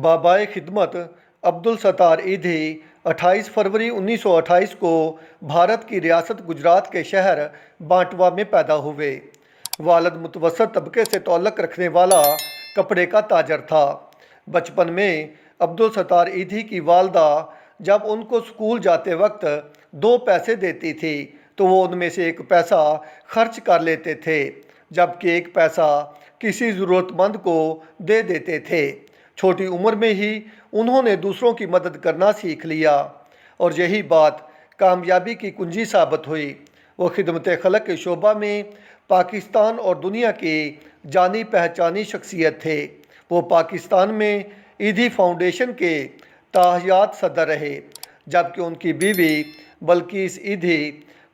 बाबाए खिदमत अब्दुल सत्तार ईधी 28 फरवरी 1928 को भारत की रियासत गुजरात के शहर बांटवा में पैदा हुए। वालिद मुतवस्सत तबके से ताल्लुक़ रखने वाला कपड़े का ताजर था। बचपन में अब्दुल सत्तार ईधी की वालदा जब उनको स्कूल जाते वक्त 2 पैसे देती थी तो वो उनमें से 1 पैसा खर्च कर लेते थे, जबकि 1 पैसा किसी ज़रूरतमंद को दे देते थे। छोटी उम्र में ही उन्होंने दूसरों की मदद करना सीख लिया और यही बात कामयाबी की कुंजी साबित हुई। वो खिदमत खलक के शोबा में पाकिस्तान और दुनिया की जानी पहचानी शख्सियत थे। वो पाकिस्तान में ईधी फाउंडेशन के ताहियात सदर रहे, जबकि उनकी बीवी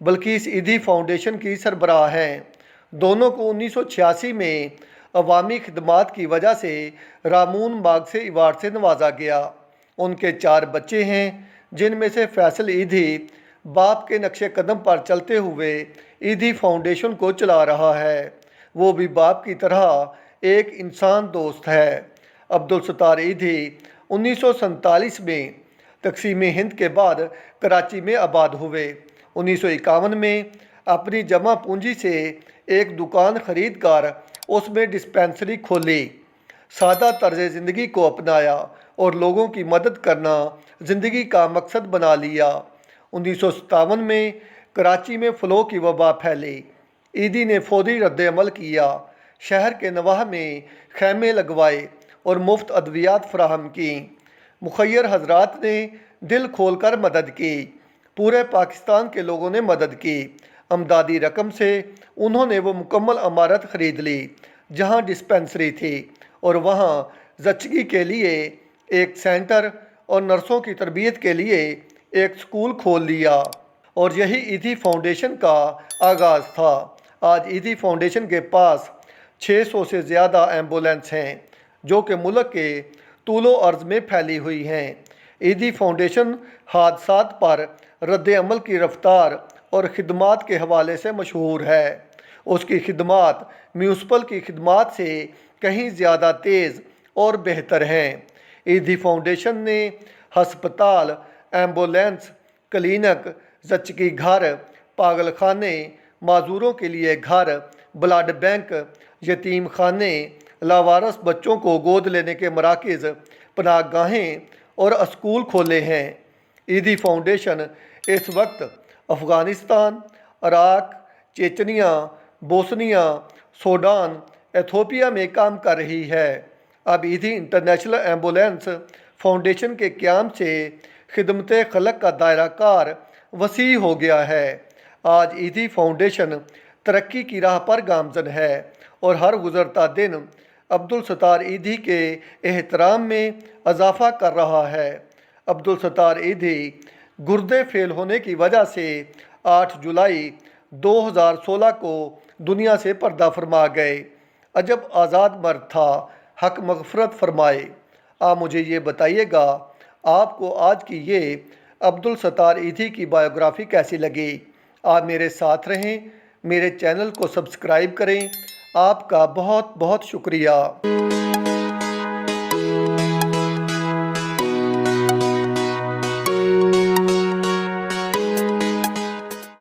बल्किस ईधी फाउंडेशन की सरबराह हैं। दोनों को 1986 में अवामी खिदमात की वजह से रामून मागसे अवार्ड से नवाजा गया। उनके 4 बच्चे हैं, जिनमें से फैसल ईधी बाप के नक्शे कदम पर चलते हुए ईधी फाउंडेशन को चला रहा है। वो भी बाप की तरह एक इंसान दोस्त है। अब्दुल सत्तार ईधी 1947 में तकसीम हिंद के बाद कराची में आबाद हुए। 1951 में अपनी जमा पूंजी से एक दुकान खरीद कर उसमें डिस्पेंसरी खोली। सादा तर्ज ज़िंदगी को अपनाया और लोगों की मदद करना ज़िंदगी का मकसद बना लिया। 1957 में कराची में फ़्लू की वबा फैली। ईदी ने फौरी रद्द-ए-अमल किया, शहर के नवाह में खैमे लगवाए और मुफ्त अद्वियात फराहम की। मुखय्यर हजरात ने दिल खोल कर मदद की। पूरे पाकिस्तान के लोगों ने मदद की। अमदादी रकम से उन्होंने वो मुकम्मल इमारत ख़रीद ली जहाँ डिस्पेंसरी थी और वहाँ ज़च्चगी के लिए एक सेंटर और नर्सों की तरबियत के लिए एक स्कूल खोल लिया और यही ईदी फाउंडेशन का आगाज़ था। आज ईदी फाउंडेशन के पास 600 से ज़्यादा एम्बुलेंस हैं जो कि मुल्क के तूलो अर्ज़ में फैली हुई हैं। ईदी फाउंडेशन हादसात पर रद्द-ए-अमल की रफ्तार और खिदमात के हवाले से मशहूर है। उसकी खिदमात म्यूनसिपल की खिदमात से कहीं ज़्यादा तेज़ और बेहतर हैं। ईदी फाउंडेशन ने हस्पताल, एम्बुलेंस, क्लिनिक, ज़च्चगी घर, पागल खाने, माजूरों के लिए घर, ब्लड बैंक, यतीम खाने, लावारस बच्चों को गोद लेने के मराकज़, पनाहगाहें और स्कूल खोले हैं। ईदी फाउंडेशन इस वक्त Afghanistan, Iraq, Chechnya, Bosnia, Sudan, Ethiopia में काम कर रही है। अब ईदी इंटरनेशनल एम्बुलेंस फाउंडेशन के क़याम से खिदमत खलक का दायरा कार वसी हो गया है। आज ईदी फाउंडेशन तरक्की की राह पर गामज़न है और हर गुज़रता दिन अब्दुल सत्तार ईधी के एहतराम में इजाफ़ा कर रहा है। अब्दुल सत्तार ईधी गुर्दे फेल होने की वजह से 8 जुलाई 2016 को दुनिया से पर्दा फरमा गए। अजब आज़ाद मर्द था, हक मग़फ़रत फरमाए। आप मुझे ये बताइएगा, आपको आज की ये अब्दुल सत्तार ईधी की बायोग्राफ़ी कैसी लगी? आप मेरे साथ रहें, मेरे चैनल को सब्सक्राइब करें। आपका बहुत बहुत शुक्रिया।